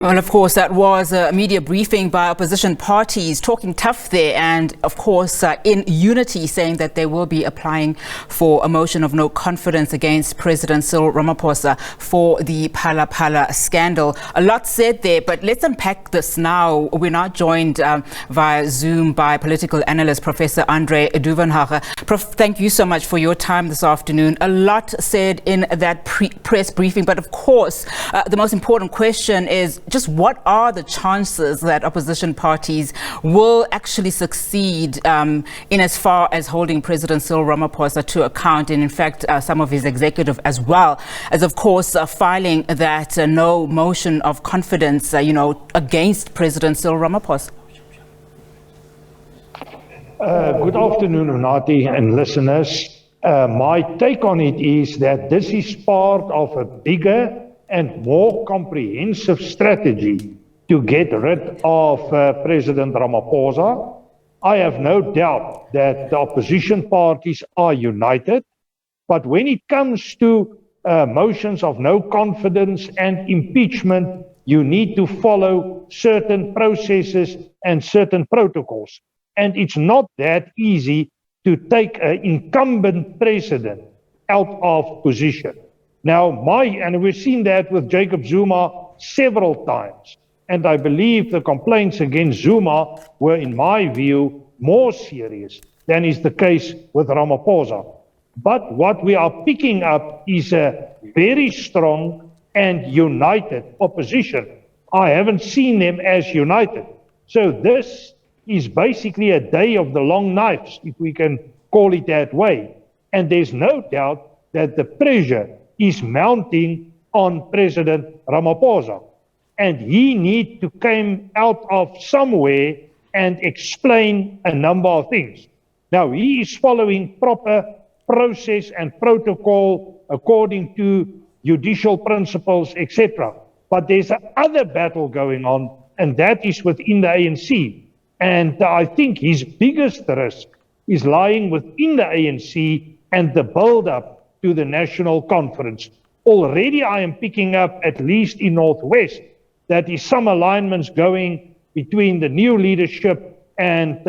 Well, of course, that was a media briefing by opposition parties talking tough there and, of course, in unity, saying that they will be applying for a motion of no confidence against President Cyril Ramaphosa for the Phala Phala scandal. A lot said there, but let's unpack this now. We're now joined via Zoom by political analyst Professor Andre Duvenhage. Prof, thank you so much for your time this afternoon. A lot said in that press briefing, but of course, the most important question is just what are the chances that opposition parties will actually succeed in as far as holding President Cyril Ramaphosa to account, and in fact some of his executive as well as, of course, filing that no motion of confidence against President Cyril Ramaphosa? Good afternoon, Unati and listeners. My take on it is that this is part of a bigger and more comprehensive strategy to get rid of President Ramaphosa. I have no doubt that the opposition parties are united, but when it comes to motions of no confidence and impeachment, you need to follow certain processes and certain protocols. And it's not that easy to take an incumbent president out of position. Now, and we've seen that with Jacob Zuma several times. And I believe the complaints against Zuma were, in my view, more serious than is the case with Ramaphosa. But what we are picking up is a very strong and united opposition. I haven't seen them as united. So this is basically a day of the long knives, if we can call it that way. And there's no doubt that the pressure is mounting on President Ramaphosa. And he needs to come out of somewhere and explain a number of things. Now, he is following proper process and protocol according to judicial principles, etc. But there's another battle going on, and that is within the ANC. And I think his biggest risk is lying within the ANC and the build-up to the national conference. Already I am picking up, at least in Northwest, that is some alignments going between the new leadership and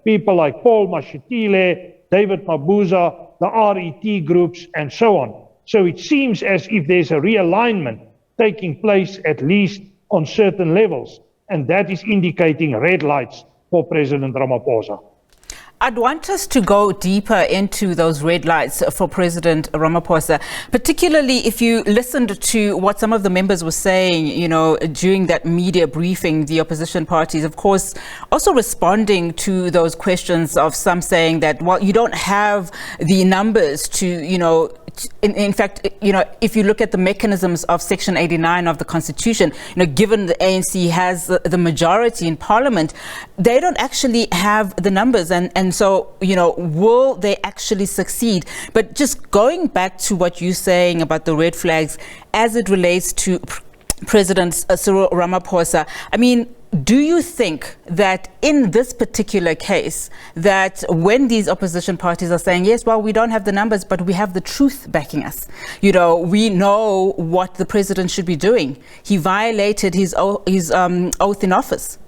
people like Paul Mashatile, David Mabuza, the RET groups, and so on. So it seems as if there's a realignment taking place, at least on certain levels, and that is indicating red lights for President Ramaphosa. I'd want us to go deeper into those red lights for President Ramaphosa, particularly if you listened to what some of the members were saying, during that media briefing, the opposition parties, of course, also responding to those questions of some saying that, well, you don't have the numbers to, in fact, if you look at the mechanisms of Section 89 of the Constitution, given the ANC has the majority in Parliament, they don't actually have the numbers. And so, will they actually succeed? But just going back to what you're saying about the red flags as it relates to President Cyril Ramaphosa, I mean, do you think that in this particular case, that when these opposition parties are saying, yes, well, we don't have the numbers, but we have the truth backing us, we know what the president should be doing. He violated his oath in office.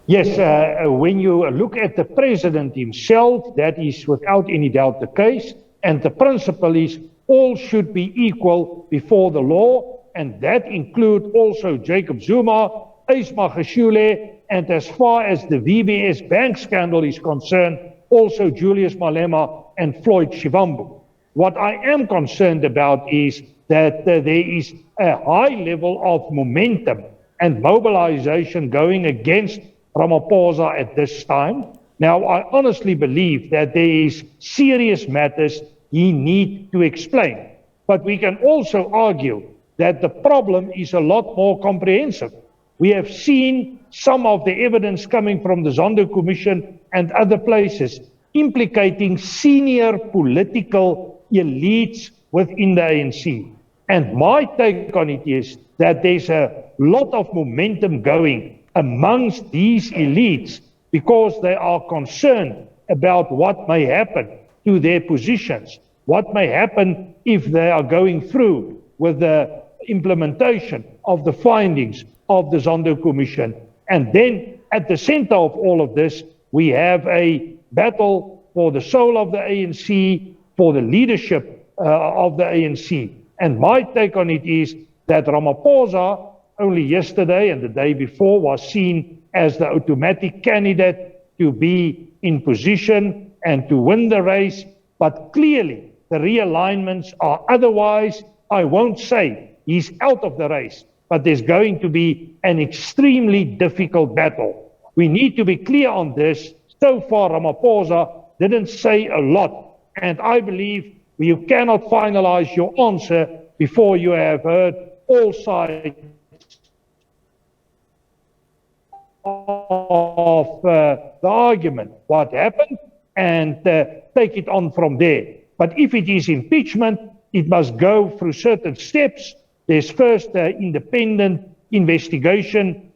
Yes, when you look at the president himself, that is without any doubt the case. And the principle is all should be equal before the law. And that includes also Jacob Zuma, Ace Magashule, and as far as the VBS bank scandal is concerned, also Julius Malema and Floyd Shivambu. What I am concerned about is that there is a high level of momentum and mobilization going against Ramaphosa at this time. Now, I honestly believe that there is serious matters he needs to explain. But we can also argue that the problem is a lot more comprehensive. We have seen some of the evidence coming from the Zondo Commission and other places implicating senior political elites within the ANC. And my take on it is that there's a lot of momentum going amongst these elites because they are concerned about what may happen to their positions, what may happen if they are going through with the implementation of the findings of the Zondo Commission. And then at the center of all of this, we have a battle for the soul of the ANC, for the leadership of the ANC. And my take on it is that Ramaphosa, only yesterday and the day before, was seen as the automatic candidate to be in position and to win the race. But clearly, the realignments are otherwise. I won't say he's out of the race, but there's going to be an extremely difficult battle. We need to be clear on this. So far, Ramaphosa didn't say a lot, and I believe you cannot finalize your answer before you have heard all sides of the argument, what happened, and take it on from there. But if it is impeachment, it must go through certain steps. There's first an independent investigation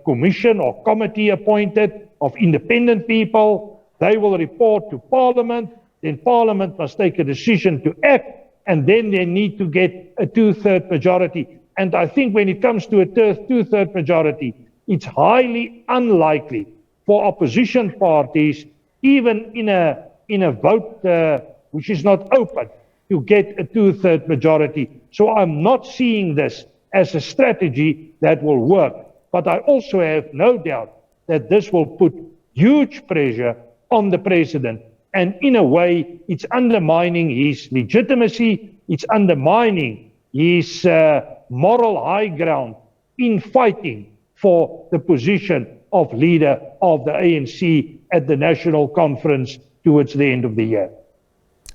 commission or committee appointed of independent people. They will report to Parliament. Then Parliament must take a decision to act, and then they need to get a two-thirds majority. And I think when it comes to a two-thirds majority, it's highly unlikely for opposition parties, even in a vote which is not open, to get a two-thirds majority. So I'm not seeing this as a strategy that will work. But I also have no doubt that this will put huge pressure on the president. And in a way, it's undermining his legitimacy. It's undermining his moral high ground in fighting for the position of leader of the ANC at the national conference towards the end of the year.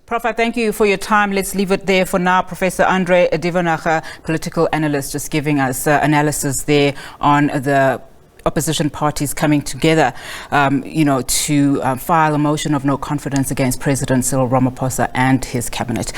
Prof, I thank you for your time. Let's leave it there for now. Professor Andre Duvenhage, political analyst, just giving us analysis there on the opposition parties coming together, to file a motion of no confidence against President Cyril Ramaphosa and his cabinet.